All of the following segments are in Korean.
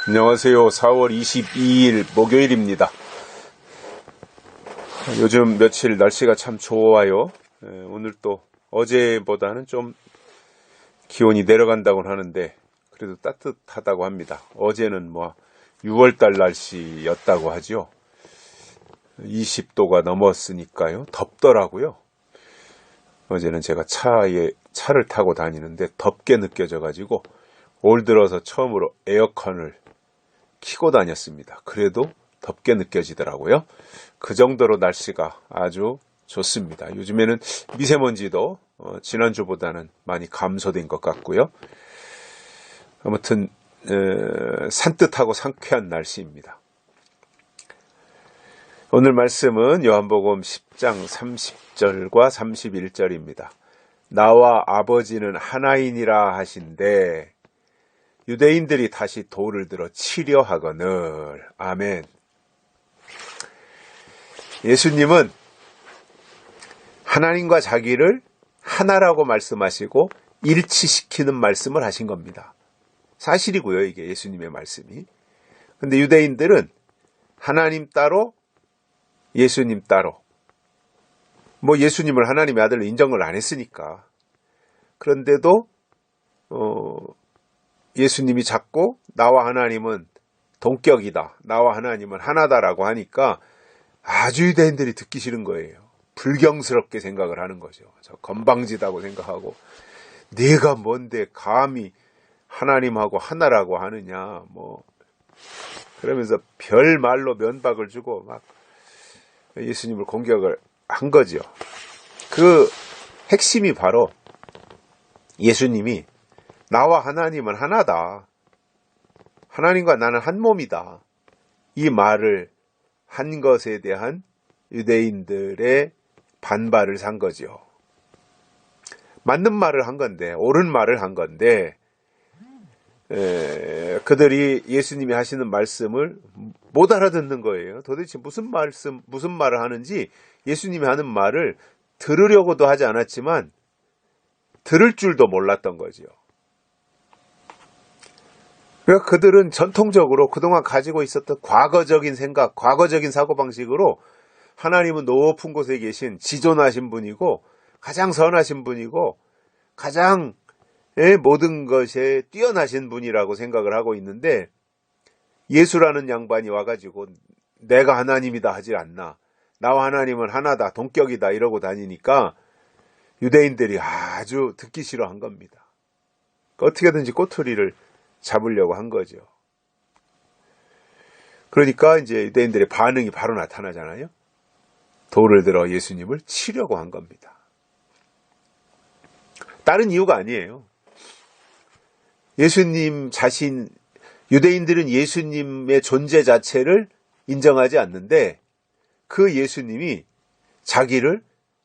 안녕하세요. 4월 22일 목요일입니다. 요즘 며칠 날씨가 참 좋아요. 오늘 또 어제보다는 좀 기온이 내려간다고 하는데 그래도 따뜻하다고 합니다. 어제는 6월달 날씨였다고 하죠. 20도가 넘었으니까요. 덥더라고요. 어제는 제가 차를 타고 다니는데 덥게 느껴져가지고 올 들어서 처음으로 에어컨을 켜고 다녔습니다. 그래도 덥게 느껴지더라고요. 그 정도로 날씨가 아주 좋습니다. 요즘에는 미세먼지도 지난주보다는 많이 감소된 것 같고요. 아무튼 산뜻하고 상쾌한 날씨입니다. 오늘 말씀은 요한복음 10장 30절과 31절입니다. 나와 아버지는 하나이니라 하신대 유대인들이 다시 돌을 들어 치려 하거늘. 아멘. 예수님은 하나님과 자기를 하나라고 말씀하시고 일치시키는 말씀을 하신 겁니다. 사실이고요, 이게 예수님의 말씀이. 근데 유대인들은 하나님 따로 예수님 따로 예수님을 하나님의 아들로 인정을 안 했으니까. 그런데도 예수님이 자꾸 나와 하나님은 동격이다, 나와 하나님은 하나다라고 하니까 아주 유대인들이 듣기 싫은 거예요. 불경스럽게 생각을 하는 거죠. 저 건방지다고 생각하고 네가 뭔데 감히 하나님하고 하나라고 하느냐 그러면서 별 말로 면박을 주고 막 예수님을 공격을 한 거죠. 그 핵심이 바로 예수님이 나와 하나님은 하나다, 하나님과 나는 한 몸이다, 이 말을 한 것에 대한 유대인들의 반발을 산 거죠. 맞는 말을 한 건데, 옳은 말을 한 건데 그들이 예수님이 하시는 말씀을 못 알아듣는 거예요. 도대체 무슨 말을 하는지 예수님이 하는 말을 들으려고도 하지 않았지만 들을 줄도 몰랐던 거죠. 그러니까 그들은 전통적으로 그동안 가지고 있었던 과거적인 생각, 과거적인 사고방식으로 하나님은 높은 곳에 계신 지존하신 분이고 가장 선하신 분이고 가장 모든 것에 뛰어나신 분이라고 생각을 하고 있는데, 예수라는 양반이 와가지고 내가 하나님이다 하지 않나, 나와 하나님은 하나다, 동격이다 이러고 다니니까 유대인들이 아주 듣기 싫어한 겁니다. 어떻게든지 꼬투리를 잡으려고 한 거죠. 그러니까 이제 유대인들의 반응이 바로 나타나잖아요. 돌을 들어 예수님을 치려고 한 겁니다. 다른 이유가 아니에요. 유대인들은 예수님의 존재 자체를 인정하지 않는데 그 예수님이 자기를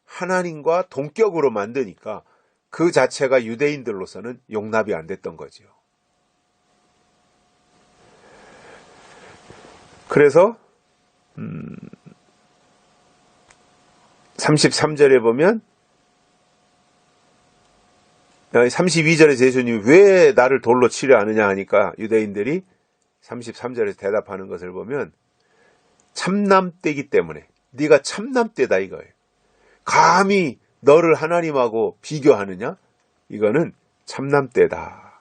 하나님과 동격으로 만드니까 그 자체가 유대인들로서는 용납이 안 됐던 거죠. 그래서 33절에 보면 32절에서 예수님이 왜 나를 돌로 치려 하느냐 하니까 유대인들이 33절에서 대답하는 것을 보면 참남떼기 때문에, 네가 참남떼다 이거예요. 감히 너를 하나님하고 비교하느냐? 이거는 참남떼다.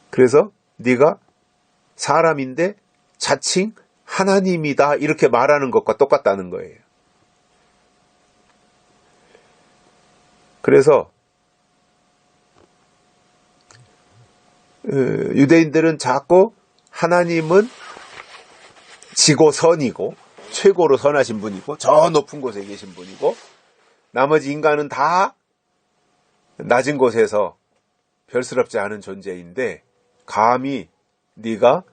그래서 네가 사람인데 자칭 하나님이다 이렇게 말하는 것과 똑같다는 거예요. 그래서 유대인들은 자꾸 하나님은 지고선이고 최고로 선하신 분이고 저 높은 곳에 계신 분이고 나머지 인간은 다 낮은 곳에서 별스럽지 않은 존재인데 감히 네가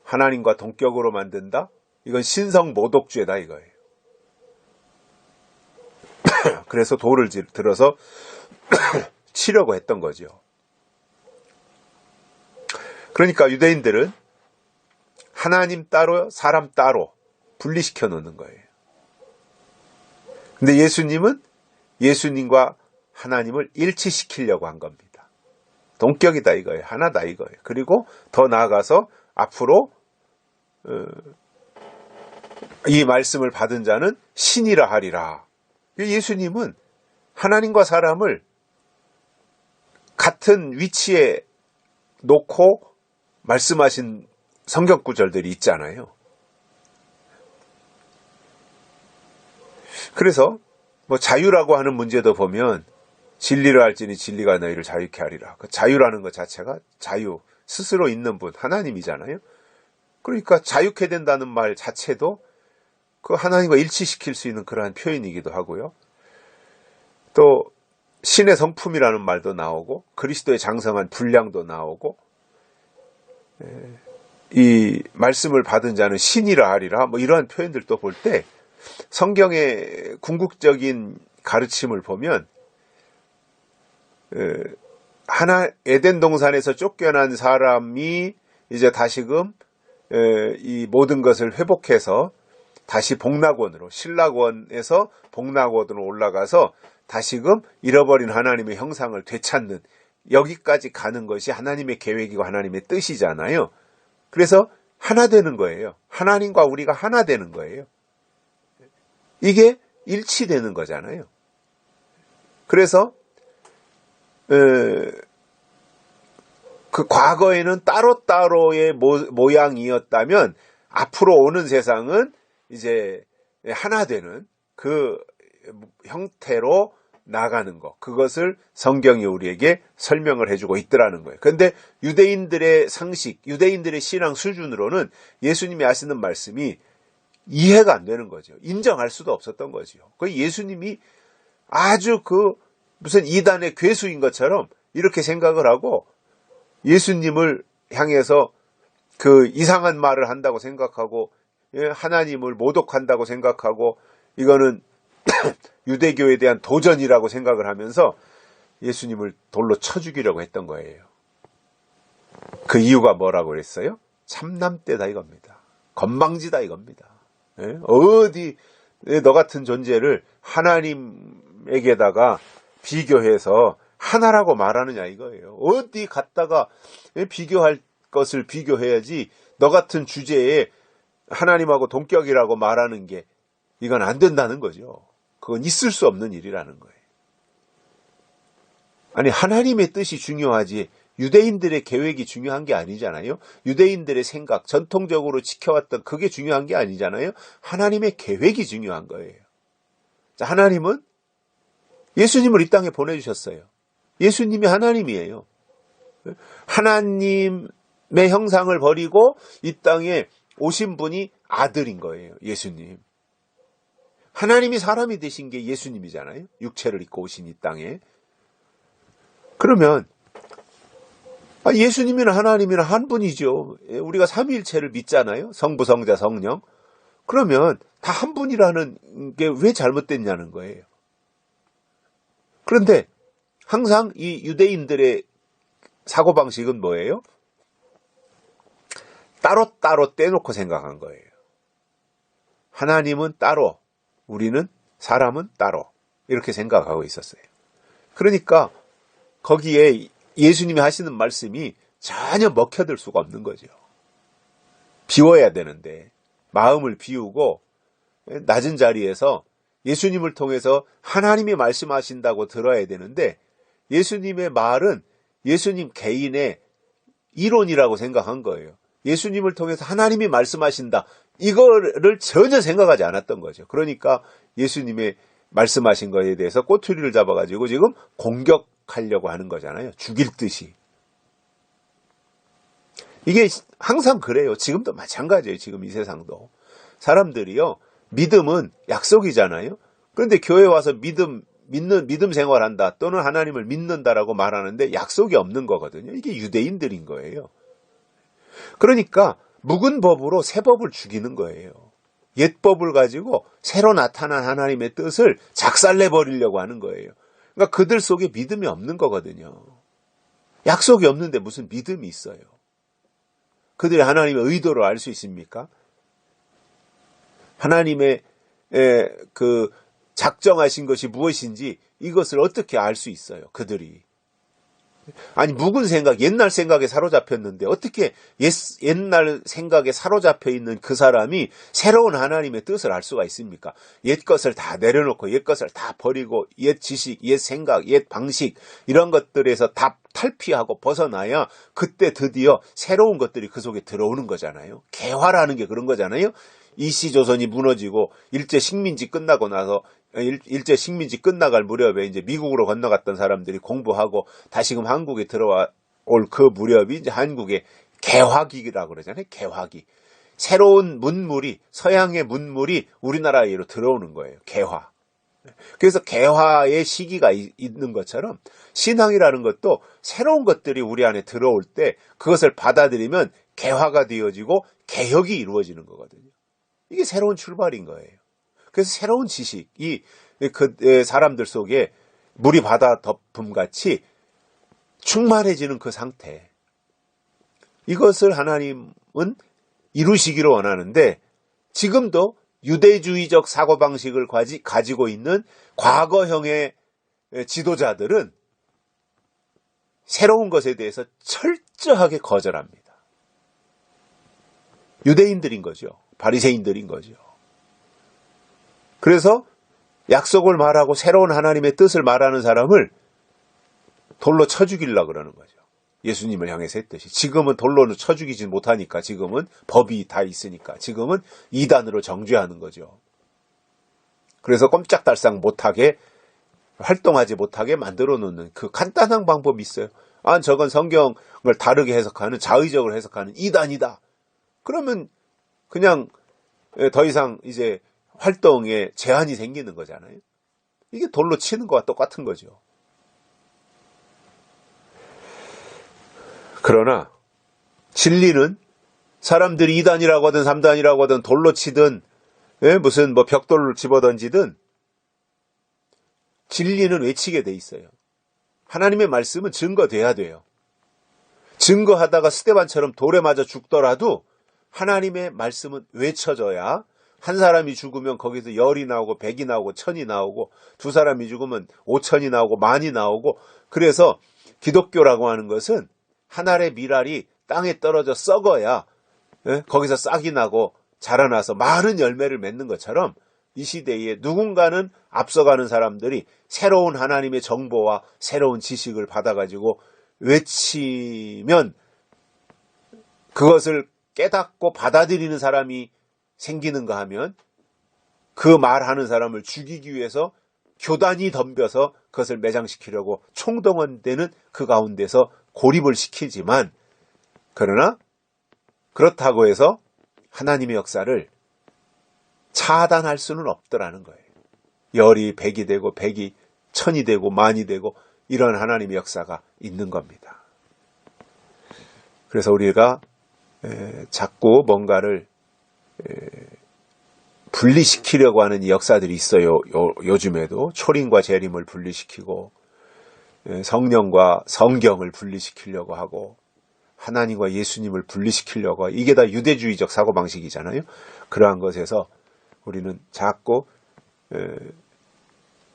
하나님과 동격으로 만든다? 이건 신성모독죄다 이거예요. 그래서 돌을 들어서 치려고 했던 거죠. 그러니까 유대인들은 하나님 따로 사람 따로 분리시켜 놓는 거예요. 근데 예수님은 예수님과 하나님을 일치시키려고 한 겁니다. 동격이다 이거예요. 하나다 이거예요. 그리고 더 나아가서 앞으로 이 말씀을 받은 자는 신이라 하리라. 예수님은 하나님과 사람을 같은 위치에 놓고 말씀하신 성경 구절들이 있잖아요. 그래서 뭐 자유라고 하는 문제도 보면 진리를 알지니 진리가 너희를 자유케 하리라. 그 자유라는 것 자체가 자유, 스스로 있는 분, 하나님이잖아요. 그러니까 자유케 된다는 말 자체도 그 하나님과 일치시킬 수 있는 그러한 표현이기도 하고요. 또 신의 성품이라는 말도 나오고 그리스도의 장성한 분량도 나오고 이 말씀을 받은 자는 신이라 하리라 뭐 이러한 표현들도 볼 때 성경의 궁극적인 가르침을 보면 에덴 동산에서 쫓겨난 사람이 이제 다시금 이 모든 것을 회복해서 다시 복락원으로 신락원에서 복락원으로 올라가서 다시금 잃어버린 하나님의 형상을 되찾는 여기까지 가는 것이 하나님의 계획이고 하나님의 뜻이잖아요. 그래서 하나 되는 거예요. 하나님과 우리가 하나 되는 거예요. 이게 일치되는 거잖아요. 그래서 그 과거에는 따로따로의 모양이었다면 앞으로 오는 세상은 이제 하나 되는 그 형태로 나가는 것, 그것을 성경이 우리에게 설명을 해주고 있더라는 거예요. 그런데 유대인들의 상식, 유대인들의 신앙 수준으로는 예수님이 하시는 말씀이 이해가 안 되는 거죠. 인정할 수도 없었던 거죠. 그 예수님이 아주 그 무슨 이단의 괴수인 것처럼 이렇게 생각을 하고 예수님을 향해서 그 이상한 말을 한다고 생각하고 하나님을 모독한다고 생각하고 이거는 유대교에 대한 도전이라고 생각을 하면서 예수님을 돌로 쳐 죽이려고 했던 거예요. 그 이유가 뭐라고 그랬어요? 참남대다 이겁니다. 건방지다 이겁니다. 어디 너 같은 존재를 하나님에게다가 비교해서 하나라고 말하느냐 이거예요. 어디 갔다가 비교할 것을 비교해야지 너 같은 주제에 하나님하고 동격이라고 말하는 게 이건 안 된다는 거죠. 그건 있을 수 없는 일이라는 거예요. 아니 하나님의 뜻이 중요하지 유대인들의 계획이 중요한 게 아니잖아요. 유대인들의 생각, 전통적으로 지켜왔던 그게 중요한 게 아니잖아요. 하나님의 계획이 중요한 거예요. 자, 하나님은 예수님을 이 땅에 보내주셨어요. 예수님이 하나님이에요. 하나님의 형상을 버리고 이 땅에 오신 분이 아들인 거예요. 예수님. 하나님이 사람이 되신 게 예수님이잖아요. 육체를 입고 오신 이 땅에. 그러면 예수님이나 하나님이나 한 분이죠. 우리가 삼위일체를 믿잖아요. 성부, 성자, 성령. 그러면 다 한 분이라는 게 왜 잘못됐냐는 거예요. 그런데 항상 이 유대인들의 사고방식은 뭐예요? 따로따로 떼놓고 생각한 거예요. 하나님은 따로, 우리는 사람은 따로 이렇게 생각하고 있었어요. 그러니까 거기에 예수님이 하시는 말씀이 전혀 먹혀들 수가 없는 거죠. 비워야 되는데 마음을 비우고 낮은 자리에서 예수님을 통해서 하나님이 말씀하신다고 들어야 되는데 예수님의 말은 예수님 개인의 이론이라고 생각한 거예요. 예수님을 통해서 하나님이 말씀하신다. 이거를 전혀 생각하지 않았던 거죠. 그러니까 예수님의 말씀하신 거에 대해서 꼬투리를 잡아가지고 지금 공격하려고 하는 거잖아요. 죽일 듯이. 이게 항상 그래요. 지금도 마찬가지예요. 지금 이 세상도. 사람들이요. 믿음은 약속이잖아요. 그런데 교회 와서 믿음 생활한다 또는 하나님을 믿는다라고 말하는데 약속이 없는 거거든요. 이게 유대인들인 거예요. 그러니까 묵은 법으로 새 법을 죽이는 거예요. 옛 법을 가지고 새로 나타난 하나님의 뜻을 작살내버리려고 하는 거예요. 그러니까 그들 속에 믿음이 없는 거거든요. 약속이 없는데 무슨 믿음이 있어요. 그들이 하나님의 의도를 알 수 있습니까? 하나님의 그 작정하신 것이 무엇인지 이것을 어떻게 알 수 있어요? 그들이. 아니 묵은 생각, 옛날 생각에 사로잡혔는데 어떻게 옛날 생각에 사로잡혀 있는 그 사람이 새로운 하나님의 뜻을 알 수가 있습니까? 옛 것을 다 내려놓고 옛 것을 다 버리고 옛 지식, 옛 생각, 옛 방식 이런 것들에서 다 탈피하고 벗어나야 그때 드디어 새로운 것들이 그 속에 들어오는 거잖아요. 개화라는 게 그런 거잖아요. 이시조선이 무너지고 일제 식민지 끝나고 나서 일제 식민지 끝나갈 무렵에 이제 미국으로 건너갔던 사람들이 공부하고 다시금 한국에 들어와 올 그 무렵이 이제 한국의 개화기라고 그러잖아요. 개화기. 새로운 문물이, 서양의 문물이 우리나라로 들어오는 거예요. 개화. 그래서 개화의 시기가 있는 것처럼 신앙이라는 것도 새로운 것들이 우리 안에 들어올 때 그것을 받아들이면 개화가 되어지고 개혁이 이루어지는 거거든요. 이게 새로운 출발인 거예요. 그래서 새로운 지식이 그 사람들 속에 물이 바다 덮음같이 충만해지는 그 상태. 이것을 하나님은 이루시기를 원하는데 지금도 유대주의적 사고방식을 가지고 있는 과거형의 지도자들은 새로운 것에 대해서 철저하게 거절합니다. 유대인들인 거죠. 바리새인들인 거죠. 그래서 약속을 말하고 새로운 하나님의 뜻을 말하는 사람을 돌로 쳐 죽이려고 그러는 거죠. 예수님을 향해서 했듯이. 지금은 돌로 쳐 죽이지 못하니까 지금은 법이 다 있으니까 지금은 이단으로 정죄하는 거죠. 그래서 꼼짝달싹 못하게 활동하지 못하게 만들어 놓는 그 간단한 방법이 있어요. 아, 저건 성경을 다르게 해석하는 자의적으로 해석하는 이단이다. 그러면 그냥 더 이상 이제 활동에 제한이 생기는 거잖아요. 이게 돌로 치는 거와 똑같은 거죠. 그러나 진리는 사람들이 2단이라고 하든 3단이라고 하든 돌로 치든 무슨 뭐 벽돌을 집어던지든 진리는 외치게 돼 있어요. 하나님의 말씀은 증거돼야 돼요. 증거하다가 스데반처럼 돌에 맞아 죽더라도 하나님의 말씀은 외쳐져야 한 사람이 죽으면 거기서 10이 나오고 100이 나오고 1000이 나오고 두 사람이 죽으면 5000이 나오고 10,000이 나오고 그래서 기독교라고 하는 것은 한 알의 밀알이 땅에 떨어져 썩어야 거기서 싹이 나고 자라나서 많은 열매를 맺는 것처럼 이 시대에 누군가는 앞서가는 사람들이 새로운 하나님의 정보와 새로운 지식을 받아가지고 외치면 그것을 깨닫고 받아들이는 사람이 생기는가 하면 그 말하는 사람을 죽이기 위해서 교단이 덤벼서 그것을 매장시키려고 총동원되는 그 가운데서 고립을 시키지만 그러나 그렇다고 해서 하나님의 역사를 차단할 수는 없더라는 거예요. 10이 100이 되고 100이 1000이 되고 10,000이 되고 이런 하나님의 역사가 있는 겁니다. 그래서 우리가 자꾸 뭔가를 분리시키려고 하는 이 역사들이 있어요. 요즘에도 초림과 재림을 분리시키고 성령과 성경을 분리시키려고 하고 하나님과 예수님을 분리시키려고 하고 이게 다 유대주의적 사고방식이잖아요. 그러한 것에서 우리는 자꾸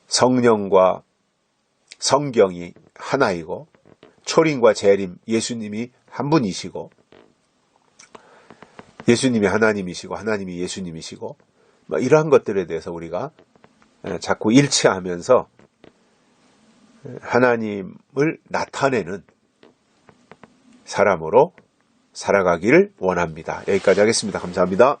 성령과 성경이 하나이고 초림과 재림 예수님이 한 분이시고 예수님이 하나님이시고 하나님이 예수님이시고 이러한 것들에 대해서 우리가 자꾸 일치하면서 하나님을 나타내는 사람으로 살아가기를 원합니다. 여기까지 하겠습니다. 감사합니다.